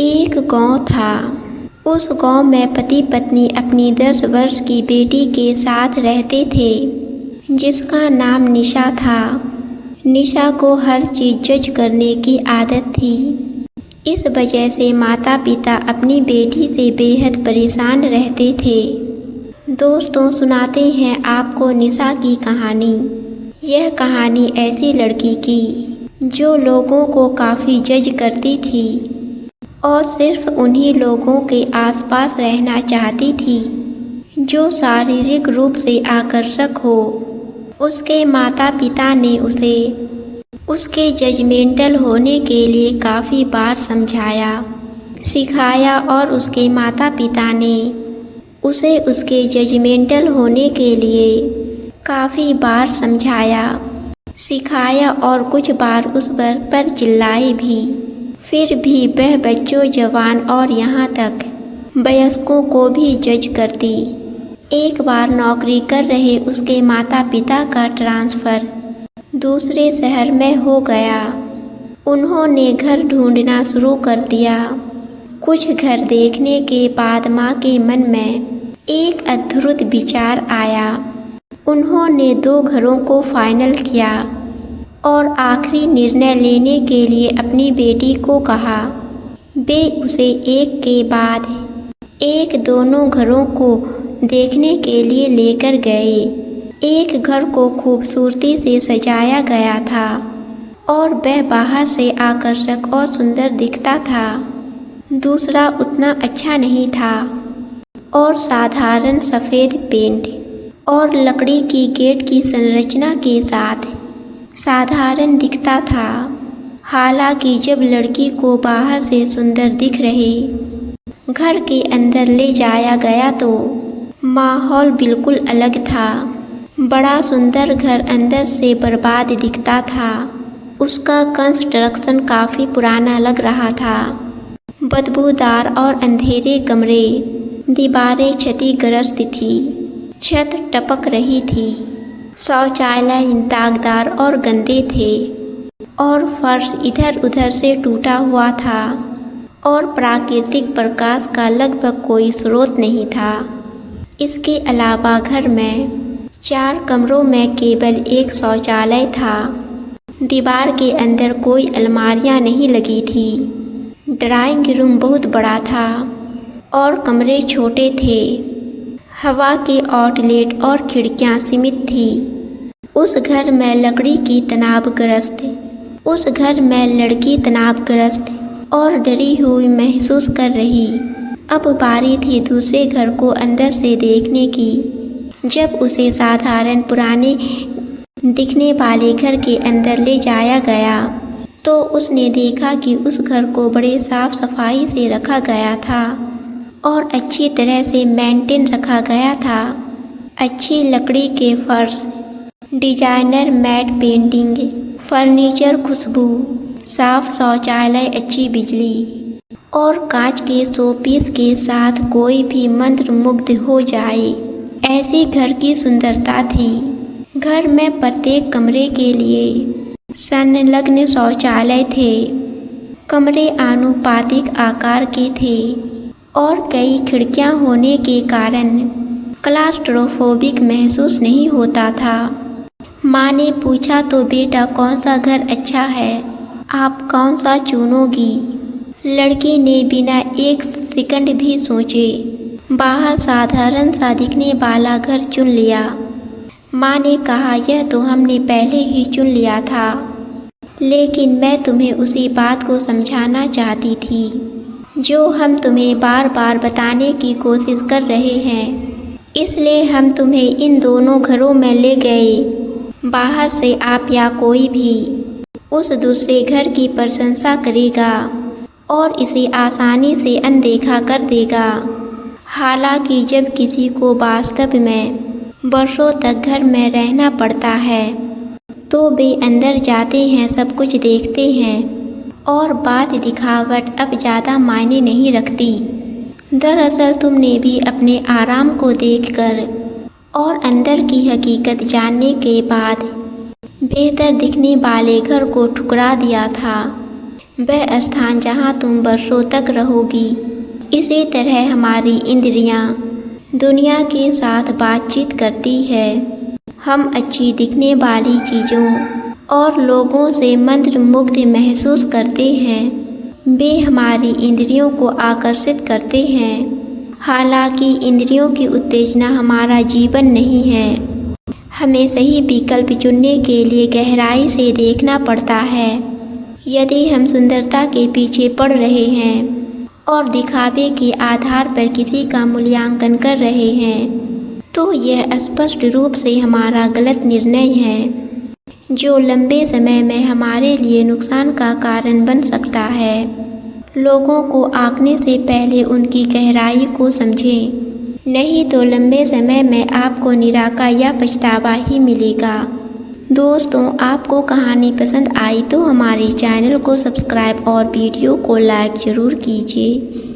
एक गांव था। उस गांव में पति पत्नी अपनी 10 वर्ष की बेटी के साथ रहते थे, जिसका नाम निशा था। निशा को हर चीज़ जज करने की आदत थी। इस वजह से माता पिता अपनी बेटी से बेहद परेशान रहते थे। दोस्तों, सुनाते हैं आपको निशा की कहानी। यह कहानी ऐसी लड़की की जो लोगों को काफ़ी जज करती थी और सिर्फ उन्हीं लोगों के आसपास रहना चाहती थी जो शारीरिक रूप से आकर्षक हो। उसके माता पिता ने उसे उसके जजमेंटल होने के लिए काफ़ी बार समझाया, सिखाया और उसके माता पिता ने उसे उसके जजमेंटल होने के लिए काफ़ी बार समझाया, सिखाया और कुछ बार उस पर चिल्लाए भी। फिर भी वह बच्चों, जवान और यहाँ तक वयस्कों को भी जज करती। एक बार नौकरी कर रहे उसके माता पिता का ट्रांसफ़र दूसरे शहर में हो गया। उन्होंने घर ढूंढना शुरू कर दिया। कुछ घर देखने के बाद माँ के मन में एक अद्भुत विचार आया। उन्होंने 2 घरों को फाइनल किया और आखिरी निर्णय लेने के लिए अपनी बेटी को कहा। वे उसे एक के बाद एक दोनों घरों को देखने के लिए लेकर गए। एक घर को खूबसूरती से सजाया गया था और वह बाहर से आकर्षक और सुंदर दिखता था। दूसरा उतना अच्छा नहीं था और साधारण सफ़ेद पेंट और लकड़ी की गेट की संरचना के साथ साधारण दिखता था। हालांकि जब लड़की को बाहर से सुंदर दिख रहे घर के अंदर ले जाया गया तो माहौल बिल्कुल अलग था। बड़ा सुंदर घर अंदर से बर्बाद दिखता था। उसका कंस्ट्रक्शन काफ़ी पुराना लग रहा था। बदबूदार और अंधेरे कमरे, दीवारें क्षतिग्रस्त थी, छत टपक रही थी, शौचालय दागदार और गंदे थे और फर्श इधर उधर से टूटा हुआ था और प्राकृतिक प्रकाश का लगभग कोई स्रोत नहीं था। इसके अलावा घर में 4 कमरों में केवल एक शौचालय था। दीवार के अंदर कोई अलमारियां नहीं लगी थी। ड्राइंग रूम बहुत बड़ा था और कमरे छोटे थे। हवा के आउटलेट और खिड़कियां सीमित थी। उस घर में लड़की तनावग्रस्त और डरी हुई महसूस कर रही। अब बारी थी दूसरे घर को अंदर से देखने की। जब उसे साधारण पुराने दिखने वाले घर के अंदर ले जाया गया तो उसने देखा कि उस घर को बड़े साफ सफाई से रखा गया था और अच्छी तरह से मेंटेन रखा गया था। अच्छी लकड़ी के फर्श, डिजाइनर मैट पेंटिंग, फर्नीचर, खुशबू, साफ शौचालय, अच्छी बिजली और कांच के शोपीस के साथ कोई भी मंत्रमुग्ध हो जाए ऐसी घर की सुंदरता थी। घर में प्रत्येक कमरे के लिए संलग्न शौचालय थे। कमरे आनुपातिक आकार के थे और कई खिड़कियां होने के कारण क्लास्ट्रोफोबिक महसूस नहीं होता था। माँ ने पूछा, तो बेटा कौन सा घर अच्छा है, आप कौन सा चुनोगी? लड़की ने बिना एक सेकंड भी सोचे बाहर साधारण सा दिखने वाला घर चुन लिया। माँ ने कहा, यह तो हमने पहले ही चुन लिया था, लेकिन मैं तुम्हें उसी बात को समझाना चाहती थी जो हम तुम्हें बार बार बताने की कोशिश कर रहे हैं। इसलिए हम तुम्हें इन दोनों घरों में ले गए। बाहर से आप या कोई भी उस दूसरे घर की प्रशंसा करेगा और इसे आसानी से अनदेखा कर देगा। हालांकि जब किसी को वास्तव में वर्षों तक घर में रहना पड़ता है तो वे अंदर जाते हैं, सब कुछ देखते हैं और बात दिखावट अब ज़्यादा मायने नहीं रखती। दरअसल तुमने भी अपने आराम को देखकर और अंदर की हकीकत जानने के बाद बेहतर दिखने वाले घर को ठुकरा दिया था। वह स्थान जहाँ तुम वर्षों तक रहोगी। इसी तरह हमारी इंद्रियाँ दुनिया के साथ बातचीत करती है। हम अच्छी दिखने वाली चीज़ों और लोगों से मंत्रमुग्ध महसूस करते हैं। वे हमारी इंद्रियों को आकर्षित करते हैं। हालांकि इंद्रियों की उत्तेजना हमारा जीवन नहीं है। हमें सही विकल्प चुनने के लिए गहराई से देखना पड़ता है। यदि हम सुंदरता के पीछे पड़ रहे हैं और दिखावे के आधार पर किसी का मूल्यांकन कर रहे हैं, तो यह स्पष्ट रूप से हमारा गलत निर्णय है, जो लंबे समय में हमारे लिए नुकसान का कारण बन सकता है। लोगों को आंकने से पहले उनकी गहराई को समझें, नहीं तो लंबे समय में आपको निराशा या पछतावा ही मिलेगा। दोस्तों, आपको कहानी पसंद आई तो हमारे चैनल को सब्सक्राइब और वीडियो को लाइक ज़रूर कीजिए।